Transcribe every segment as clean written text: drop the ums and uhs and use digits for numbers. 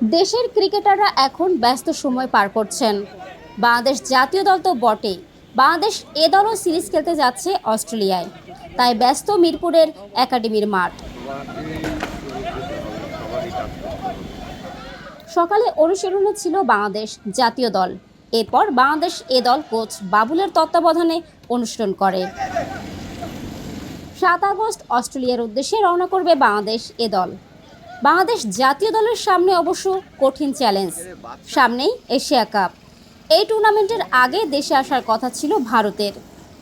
দেশের ক্রিকেটাররা এখন ব্যস্ত সময় পার করছেন। বাংলাদেশ জাতীয় দল তো বটেই, বাংলাদেশ এ দলও সিরিজ খেলতে যাচ্ছে অস্ট্রেলিয়ায়। তাই ব্যস্ত মিরপুরের একাডেমির মাঠ। সকালে অনুশীলনে ছিল বাংলাদেশ জাতীয় দল। এরপর বাংলাদেশ এ দল কোচ বাবুলের তত্ত্বাবধানে অনুশীলন করে। 7 আগস্ট অস্ট্রেলিয়ার উদ্দেশ্যে রওনা করবে বাংলাদেশ এ দল। বাংলাদেশ জাতীয় দলের সামনে অবশ্য কঠিন চ্যালেঞ্জ। সামনেই এশিয়া কাপ। এই টুর্নামেন্টের আগে দেশে আসার কথা ছিল ভারতের,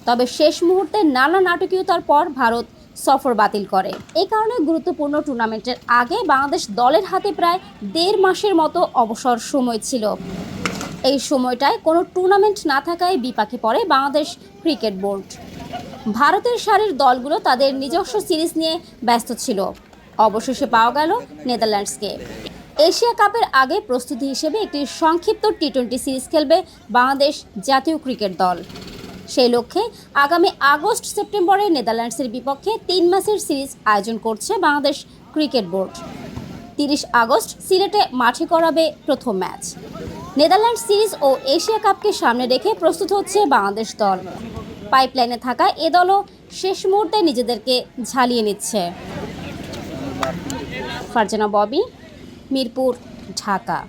তবে শেষ মুহূর্তে নানা নাটকীয়তার পর ভারত সফর বাতিল করে। এই কারণে গুরুত্বপূর্ণ টুর্নামেন্টের আগে বাংলাদেশ দলের হাতে প্রায় 1.5 মাসের মতো অবসর সময় ছিল। এই সময়টায় কোনো টুর্নামেন্ট না থাকায় বিপাকে পড়ে বাংলাদেশ ক্রিকেট বোর্ড। ভারতের সারির দলগুলো তাদের নিজস্ব সিরিজ নিয়ে ব্যস্ত ছিল। অবশেষে পাওয়া গেল নেদারল্যান্ডসকে। এশিয়া কাপের আগে প্রস্তুতি হিসেবে একটি সংক্ষিপ্ত টি-20 সিরিজ খেলবে বাংলাদেশ জাতীয় ক্রিকেট দল। সেই লক্ষ্যে আগামী আগস্ট-সেপ্টেম্বরে নেদারল্যান্ডসের বিপক্ষে 3 ম্যাচের সিরিজ আয়োজন করছে বাংলাদেশ ক্রিকেট বোর্ড। 30 আগস্ট সিলেটে মাঠে করাবে প্রথম ম্যাচ। নেদারল্যান্ডস সিরিজ ও এশিয়া কাপকে সামনে রেখে প্রস্তুত হচ্ছে বাংলাদেশ দল। পাইপলাইনে থাকা এ দলও শেষ মুহূর্তে নিজেদেরকে ঝালিয়ে নিচ্ছে। ফারজানা ববি, মিরপুর, ঢাকা।